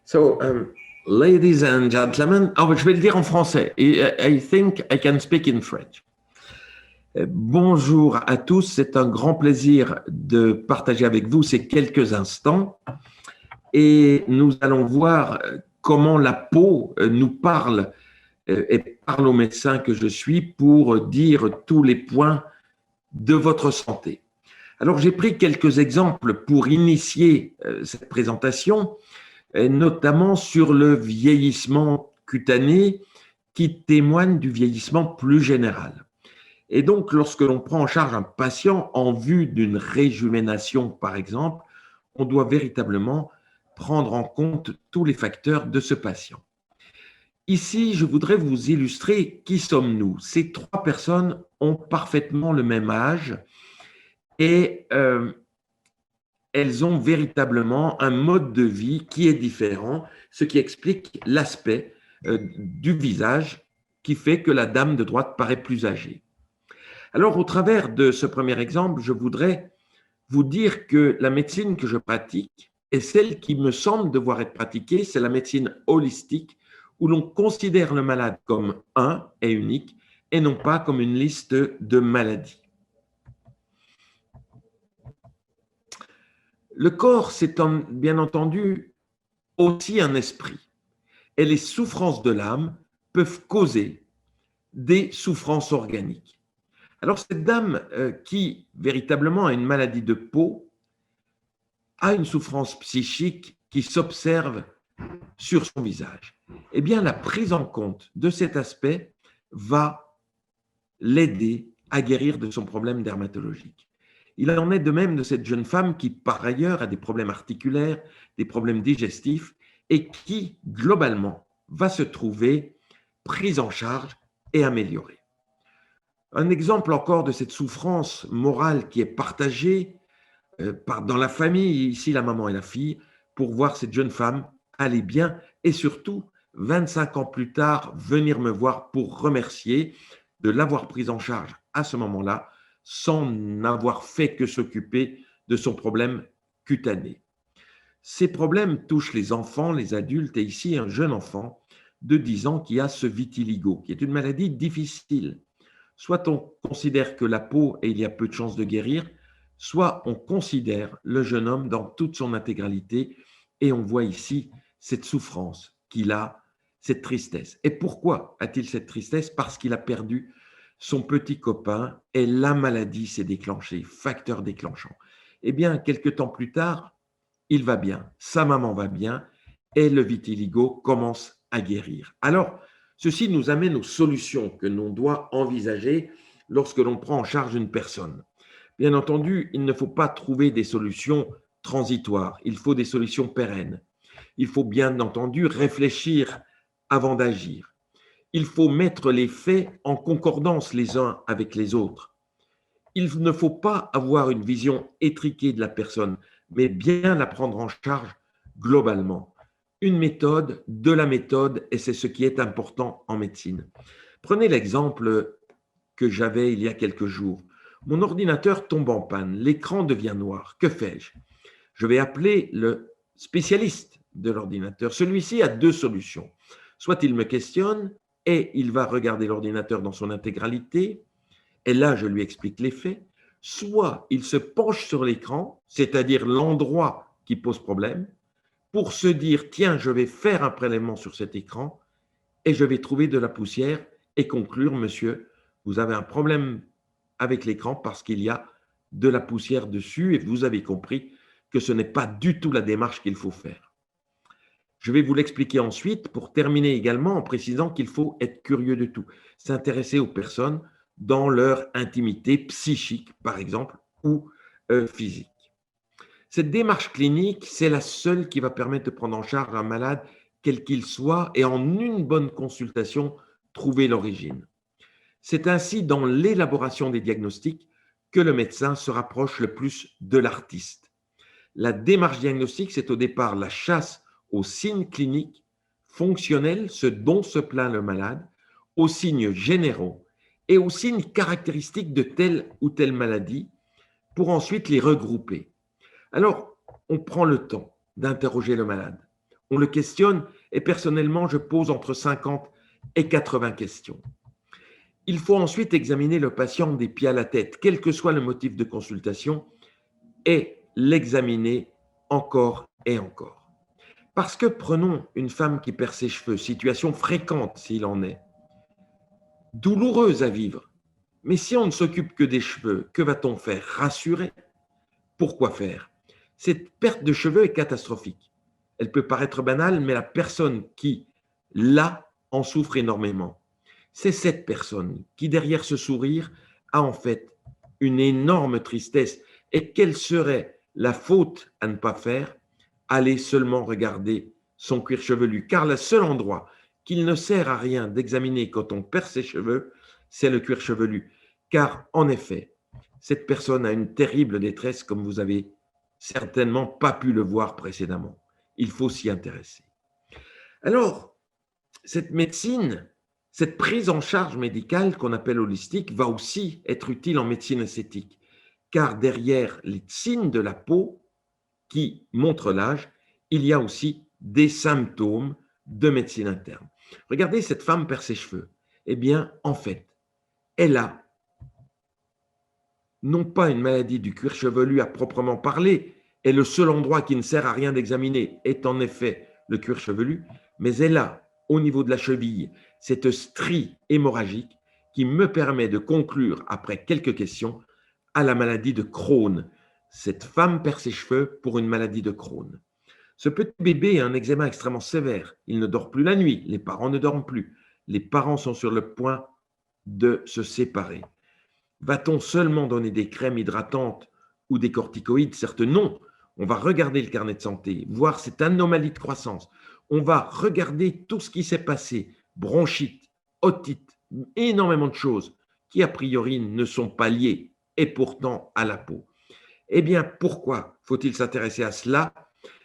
So, ladies and gentlemen, je vais le dire en français. I think I can speak in French. Bonjour à tous, c'est un grand plaisir de partager avec vous ces quelques instants et nous allons voir comment la peau nous parle et parle au médecin que je suis pour dire tous les points de votre santé. Alors, j'ai pris quelques exemples pour initier cette présentation, notamment sur le vieillissement cutané qui témoigne du vieillissement plus général. Et donc, lorsque l'on prend en charge un patient en vue d'une réjuvénation, par exemple, on doit véritablement prendre en compte tous les facteurs de ce patient. Ici, je voudrais vous illustrer qui sommes-nous. Ces trois personnes ont parfaitement le même âge et elles ont véritablement un mode de vie qui est différent, ce qui explique l'aspect du visage qui fait que la dame de droite paraît plus âgée. Alors, au travers de ce premier exemple, je voudrais vous dire que la médecine que je pratique est celle qui me semble devoir être pratiquée, c'est la médecine holistique, où l'on considère le malade comme un et unique, et non pas comme une liste de maladies. Le corps, c'est bien entendu aussi un esprit, et les souffrances de l'âme peuvent causer des souffrances organiques. Alors, cette dame qui véritablement a une maladie de peau a une souffrance psychique qui s'observe sur son visage. Eh bien, la prise en compte de cet aspect va l'aider à guérir de son problème dermatologique. Il en est de même de cette jeune femme qui, par ailleurs, a des problèmes articulaires, des problèmes digestifs et qui, globalement, va se trouver prise en charge et améliorée. Un exemple encore de cette souffrance morale qui est partagée dans la famille, ici la maman et la fille, pour voir cette jeune femme aller bien et surtout, 25 ans plus tard, venir me voir pour remercier de l'avoir prise en charge à ce moment-là, sans n'avoir fait que s'occuper de son problème cutané. Ces problèmes touchent les enfants, les adultes et ici un jeune enfant de 10 ans qui a ce vitiligo, qui est une maladie difficile. Soit on considère que la peau et il y a peu de chances de guérir, soit on considère le jeune homme dans toute son intégralité et on voit ici cette souffrance qu'il a, cette tristesse. Et pourquoi a-t-il cette tristesse? Parce qu'il a perdu son petit copain et la maladie s'est déclenchée, facteur déclenchant. Eh bien, quelques temps plus tard, il va bien, sa maman va bien et le vitiligo commence à guérir. Alors, ceci nous amène aux solutions que l'on doit envisager lorsque l'on prend en charge une personne. Bien entendu, il ne faut pas trouver des solutions transitoires, il faut des solutions pérennes. Il faut bien entendu réfléchir avant d'agir. Il faut mettre les faits en concordance les uns avec les autres. Il ne faut pas avoir une vision étriquée de la personne, mais bien la prendre en charge globalement. Une méthode, de la méthode, et c'est ce qui est important en médecine. Prenez l'exemple que j'avais il y a quelques jours. Mon ordinateur tombe en panne, l'écran devient noir. Que fais-je? Je vais appeler le spécialiste de l'ordinateur. Celui-ci a deux solutions. Soit il me questionne et il va regarder l'ordinateur dans son intégralité, et là je lui explique les faits. Soit il se penche sur l'écran, c'est-à-dire l'endroit qui pose problème, pour se dire, tiens, je vais faire un prélèvement sur cet écran et je vais trouver de la poussière et conclure, monsieur, vous avez un problème avec l'écran parce qu'il y a de la poussière dessus et vous avez compris que ce n'est pas du tout la démarche qu'il faut faire. Je vais vous l'expliquer ensuite pour terminer également en précisant qu'il faut être curieux de tout, s'intéresser aux personnes dans leur intimité psychique, par exemple, ou physique. Cette démarche clinique, c'est la seule qui va permettre de prendre en charge un malade, quel qu'il soit, et en une bonne consultation, trouver l'origine. C'est ainsi dans l'élaboration des diagnostics que le médecin se rapproche le plus de l'artiste. La démarche diagnostique, c'est au départ la chasse aux signes cliniques, fonctionnels, ce dont se plaint le malade, aux signes généraux et aux signes caractéristiques de telle ou telle maladie, pour ensuite les regrouper. Alors, on prend le temps d'interroger le malade. On le questionne et personnellement, je pose entre 50 et 80 questions. Il faut ensuite examiner le patient des pieds à la tête, quel que soit le motif de consultation, et l'examiner encore et encore. Parce que prenons une femme qui perd ses cheveux, situation fréquente s'il en est, douloureuse à vivre. Mais si on ne s'occupe que des cheveux, que va-t-on faire? Rassurer? Pourquoi faire? Cette perte de cheveux est catastrophique. Elle peut paraître banale, mais la personne qui l'a en souffre énormément. C'est cette personne qui, derrière ce sourire, a en fait une énorme tristesse. Et quelle serait la faute à ne pas faire? Aller seulement regarder son cuir chevelu. Car le seul endroit qu'il ne sert à rien d'examiner quand on perd ses cheveux, c'est le cuir chevelu. Car en effet, cette personne a une terrible détresse, comme vous avez certainement pas pu le voir précédemment. Il faut s'y intéresser. Alors, cette médecine, cette prise en charge médicale qu'on appelle holistique va aussi être utile en médecine esthétique, car derrière les signes de la peau qui montrent l'âge, il y a aussi des symptômes de médecine interne. Regardez, cette femme perd ses cheveux. Eh bien, en fait, elle a non pas une maladie du cuir chevelu à proprement parler, et le seul endroit qui ne sert à rien d'examiner est en effet le cuir chevelu, mais elle a, au niveau de la cheville, cette strie hémorragique qui me permet de conclure, après quelques questions, à la maladie de Crohn. Cette femme perd ses cheveux pour une maladie de Crohn. Ce petit bébé a un eczéma extrêmement sévère. Il ne dort plus la nuit. Les parents ne dorment plus. Les parents sont sur le point de se séparer. Va-t-on seulement donner des crèmes hydratantes ou des corticoïdes? Certes non. On va regarder le carnet de santé, voir cette anomalie de croissance. On va regarder tout ce qui s'est passé, bronchite, otite, énormément de choses qui a priori ne sont pas liées et pourtant à la peau. Eh bien, pourquoi faut-il s'intéresser à cela?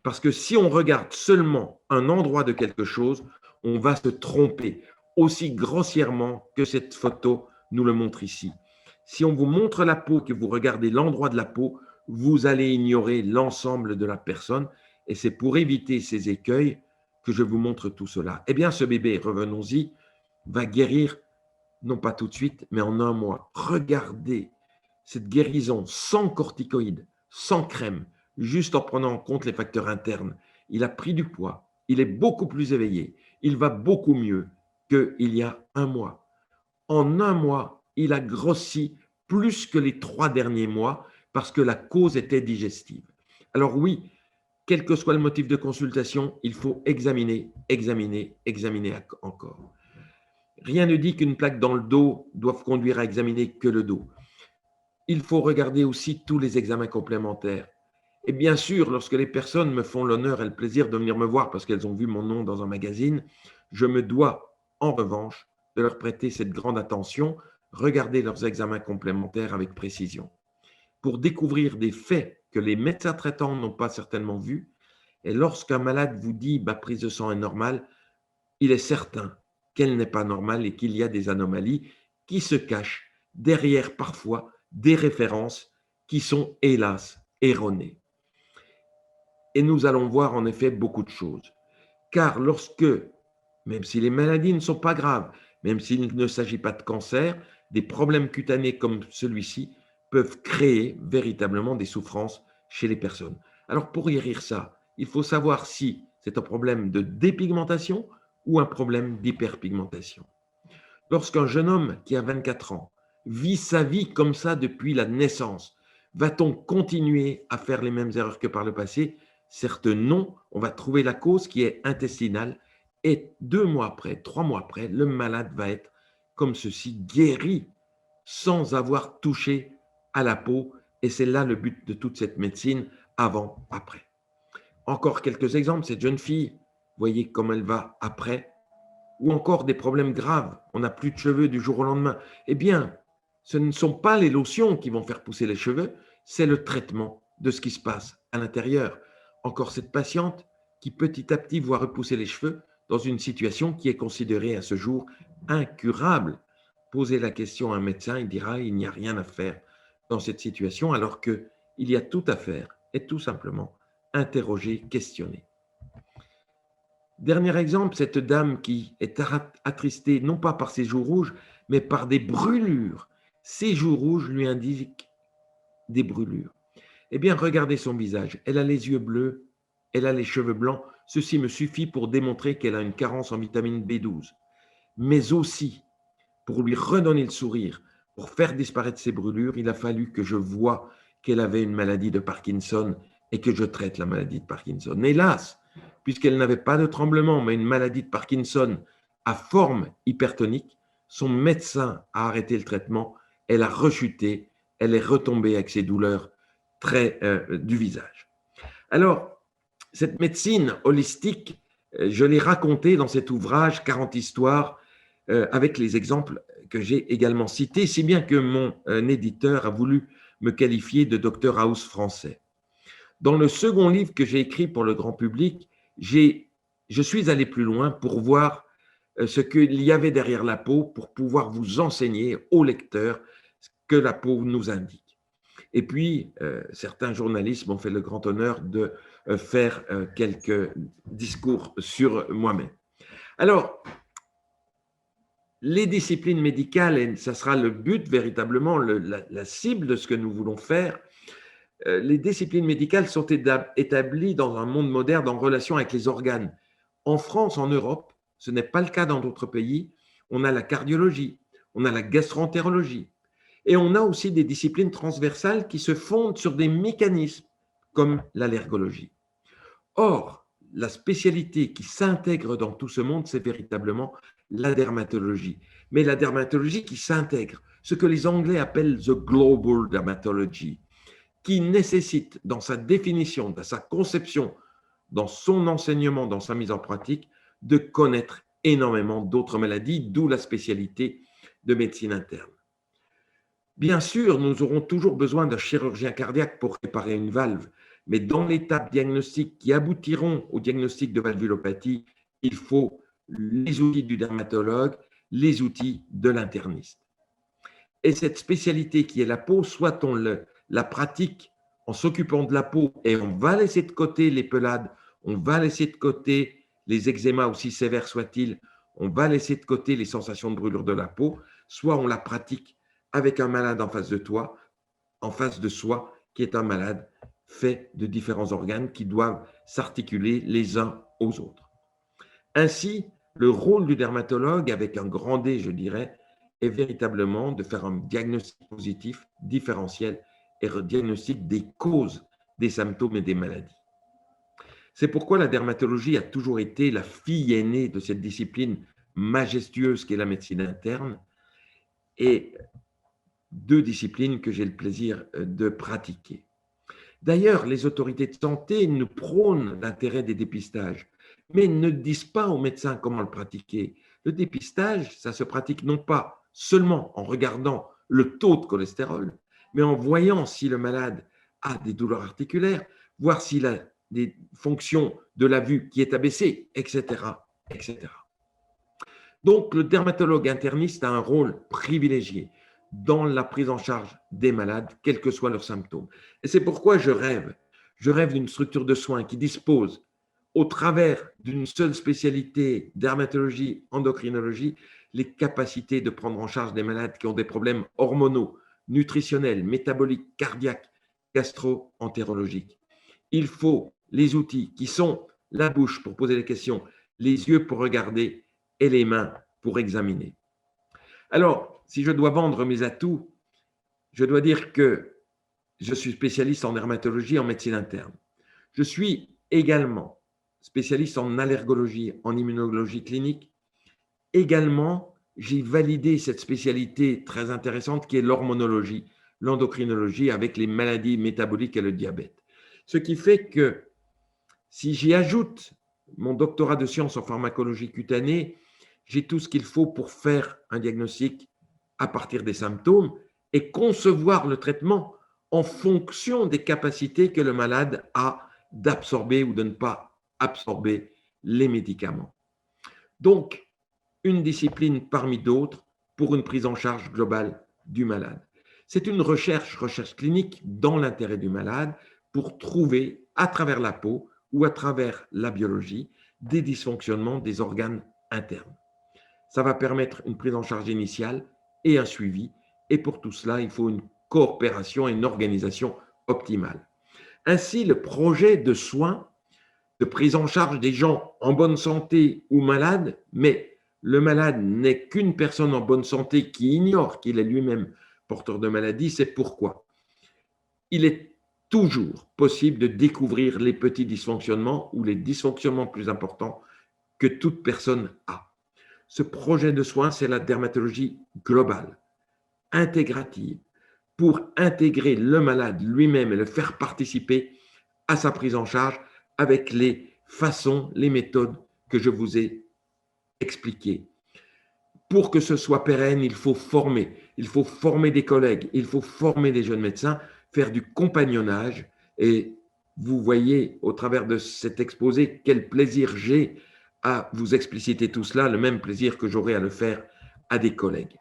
Parce que si on regarde seulement un endroit de quelque chose, on va se tromper aussi grossièrement que cette photo nous le montre ici. Si on vous montre la peau, que vous regardez l'endroit de la peau, vous allez ignorer l'ensemble de la personne. Et c'est pour éviter ces écueils que je vous montre tout cela. Eh bien, ce bébé, revenons-y, va guérir, non pas tout de suite, mais en un mois. Regardez cette guérison sans corticoïdes, sans crème, juste en prenant en compte les facteurs internes. Il a pris du poids, il est beaucoup plus éveillé, il va beaucoup mieux qu'il y a un mois. En un mois, il a grossi plus que les 3 derniers mois parce que la cause était digestive. Alors oui, quel que soit le motif de consultation, il faut examiner, examiner, examiner encore. Rien ne dit qu'une plaque dans le dos doive conduire à examiner que le dos. Il faut regarder aussi tous les examens complémentaires. Et bien sûr, lorsque les personnes me font l'honneur et le plaisir de venir me voir parce qu'elles ont vu mon nom dans un magazine, je me dois, en revanche, de leur prêter cette grande attention, regarder leurs examens complémentaires avec précision, pour découvrir des faits que les médecins traitants n'ont pas certainement vus. Et lorsqu'un malade vous dit ma prise de sang est normale, il est certain qu'elle n'est pas normale et qu'il y a des anomalies qui se cachent derrière parfois des références qui sont hélas erronées. Et nous allons voir en effet beaucoup de choses. Car lorsque, même si les maladies ne sont pas graves, même s'il ne s'agit pas de cancer, des problèmes cutanés comme celui-ci peuvent créer véritablement des souffrances chez les personnes. Alors pour guérir ça, il faut savoir si c'est un problème de dépigmentation ou un problème d'hyperpigmentation. Lorsqu'un jeune homme qui a 24 ans vit sa vie comme ça depuis la naissance, va-t-on continuer à faire les mêmes erreurs que par le passé? Certes non, on va trouver la cause qui est intestinale et 2 mois après, 3 mois après, le malade va être comme ceci, guéri sans avoir touché à la peau. Et c'est là le but de toute cette médecine, avant, après. Encore quelques exemples, cette jeune fille, voyez comme elle va après, ou encore des problèmes graves, on n'a plus de cheveux du jour au lendemain. Eh bien, ce ne sont pas les lotions qui vont faire pousser les cheveux, c'est le traitement de ce qui se passe à l'intérieur. Encore cette patiente qui petit à petit voit repousser les cheveux dans une situation qui est considérée à ce jour incurable. Posez la question à un médecin, il dira il n'y a rien à faire dans cette situation, alors qu'il y a tout à faire et tout simplement interroger, questionner. Dernier exemple, cette dame qui est attristée non pas par ses joues rouges, mais par des brûlures. Ses joues rouges lui indiquent des brûlures. Eh bien, regardez son visage. Elle a les yeux bleus, elle a les cheveux blancs. Ceci me suffit pour démontrer qu'elle a une carence en vitamine B12. Mais aussi, pour lui redonner le sourire, pour faire disparaître ses brûlures, il a fallu que je voie qu'elle avait une maladie de Parkinson et que je traite la maladie de Parkinson. Hélas, puisqu'elle n'avait pas de tremblement, mais une maladie de Parkinson à forme hypertonique, son médecin a arrêté le traitement, elle a rechuté, elle est retombée avec ses douleurs très du visage. Alors, cette médecine holistique, je l'ai racontée dans cet ouvrage 40 histoires avec les exemples que j'ai également cités, si bien que mon éditeur a voulu me qualifier de Dr House français. Dans le second livre que j'ai écrit pour le grand public, je suis allé plus loin pour voir ce qu'il y avait derrière la peau pour pouvoir vous enseigner aux lecteurs ce que la peau nous indique. Et puis, certains journalistes m'ont fait le grand honneur de faire quelques discours sur moi-même. Alors, les disciplines médicales, et ça sera le but véritablement, la cible de ce que nous voulons faire, les disciplines médicales sont établies dans un monde moderne en relation avec les organes. En France, en Europe, ce n'est pas le cas dans d'autres pays. On a la cardiologie, on a la gastroentérologie, et on a aussi des disciplines transversales qui se fondent sur des mécanismes comme l'allergologie. Or, la spécialité qui s'intègre dans tout ce monde, c'est véritablement la dermatologie. Mais la dermatologie qui s'intègre, ce que les Anglais appellent the global dermatology, qui nécessite dans sa définition, dans sa conception, dans son enseignement, dans sa mise en pratique, de connaître énormément d'autres maladies, d'où la spécialité de médecine interne. Bien sûr, nous aurons toujours besoin d'un chirurgien cardiaque pour réparer une valve, mais dans l'étape diagnostique qui aboutiront au diagnostic de valvulopathie, il faut les outils du dermatologue, les outils de l'interniste. Et cette spécialité qui est la peau, soit on la pratique en s'occupant de la peau et on va laisser de côté les pelades, on va laisser de côté les eczémas aussi sévères soient-ils, on va laisser de côté les sensations de brûlure de la peau, soit on la pratique avec un malade en face de toi, en face de soi, qui est un malade fait de différents organes qui doivent s'articuler les uns aux autres. Ainsi, le rôle du dermatologue, avec un grand D, je dirais, est véritablement de faire un diagnostic positif, différentiel, et un diagnostic des causes des symptômes et des maladies. C'est pourquoi la dermatologie a toujours été la fille aînée de cette discipline majestueuse qu'est la médecine interne, et deux disciplines que j'ai le plaisir de pratiquer. D'ailleurs, les autorités de santé nous prônent l'intérêt des dépistages, mais ne disent pas aux médecins comment le pratiquer. Le dépistage, ça se pratique non pas seulement en regardant le taux de cholestérol, mais en voyant si le malade a des douleurs articulaires, voir s'il a des fonctions de la vue qui est abaissée, etc., etc. Donc, le dermatologue interniste a un rôle privilégié dans la prise en charge des malades, quels que soient leurs symptômes. Et c'est pourquoi je rêve d'une structure de soins qui dispose, au travers d'une seule spécialité, dermatologie, endocrinologie, les capacités de prendre en charge des malades qui ont des problèmes hormonaux, nutritionnels, métaboliques, cardiaques, gastro-entérologiques. Il faut les outils qui sont la bouche pour poser les questions, les yeux pour regarder et les mains pour examiner. Alors, si je dois vendre mes atouts, je dois dire que je suis spécialiste en dermatologie, en médecine interne. Je suis également spécialiste en allergologie, en immunologie clinique. Également, j'ai validé cette spécialité très intéressante qui est l'hormonologie, l'endocrinologie avec les maladies métaboliques et le diabète. Ce qui fait que si j'y ajoute mon doctorat de sciences en pharmacologie cutanée, j'ai tout ce qu'il faut pour faire un diagnostic à partir des symptômes et concevoir le traitement en fonction des capacités que le malade a d'absorber ou de ne pas absorber les médicaments. Donc, une discipline parmi d'autres pour une prise en charge globale du malade. C'est une recherche clinique dans l'intérêt du malade pour trouver à travers la peau ou à travers la biologie des dysfonctionnements des organes internes. Ça va permettre une prise en charge initiale et un suivi. Et pour tout cela, il faut une coopération et une organisation optimale. Ainsi, le projet de soins, de prise en charge des gens en bonne santé ou malades, mais le malade n'est qu'une personne en bonne santé qui ignore qu'il est lui-même porteur de maladie, c'est pourquoi il est toujours possible de découvrir les petits dysfonctionnements ou les dysfonctionnements plus importants que toute personne a. Ce projet de soins, c'est la dermatologie globale, intégrative, pour intégrer le malade lui-même et le faire participer à sa prise en charge avec les façons, les méthodes que je vous ai expliquées. Pour que ce soit pérenne, il faut former des collègues, il faut former des jeunes médecins, faire du compagnonnage. Et vous voyez au travers de cet exposé quel plaisir j'ai à vous expliciter tout cela, le même plaisir que j'aurai à le faire à des collègues.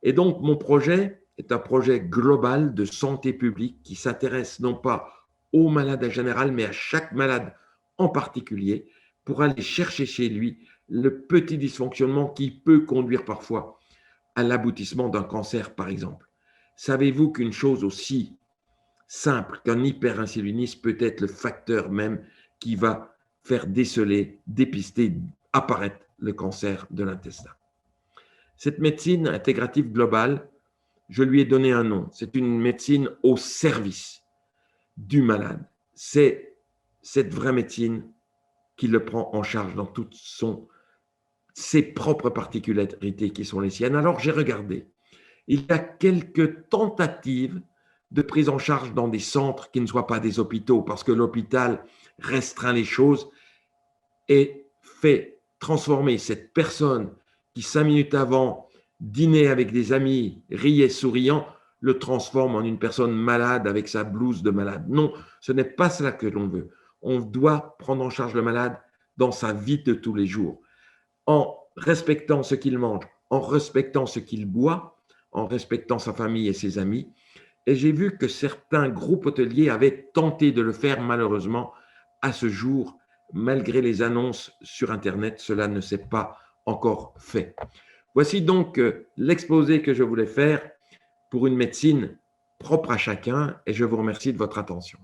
Et donc, mon projet est un projet global de santé publique qui s'intéresse non pas aux malades en général, mais à chaque malade en particulier, pour aller chercher chez lui le petit dysfonctionnement qui peut conduire parfois à l'aboutissement d'un cancer, par exemple. Savez-vous qu'une chose aussi simple qu'un hyperinsulinisme peut être le facteur même qui va faire déceler, dépister, apparaître le cancer de l'intestin? Cette médecine intégrative globale, je lui ai donné un nom. C'est une médecine au service du malade. C'est cette vraie médecine qui le prend en charge dans toutes ses propres particularités qui sont les siennes. Alors j'ai regardé. Il y a quelques tentatives de prise en charge dans des centres qui ne soient pas des hôpitaux, parce que l'hôpital restreint les choses et fait transformer cette personne qui 5 minutes avant dînait avec des amis, riait souriant, le transforme en une personne malade avec sa blouse de malade. Non, ce n'est pas cela que l'on veut. On doit prendre en charge le malade dans sa vie de tous les jours, en respectant ce qu'il mange, en respectant ce qu'il boit, en respectant sa famille et ses amis. Et j'ai vu que certains groupes hôteliers avaient tenté de le faire, malheureusement, à ce jour, malgré les annonces sur Internet, cela ne s'est pas encore fait. Voici donc l'exposé que je voulais faire pour une médecine propre à chacun et je vous remercie de votre attention.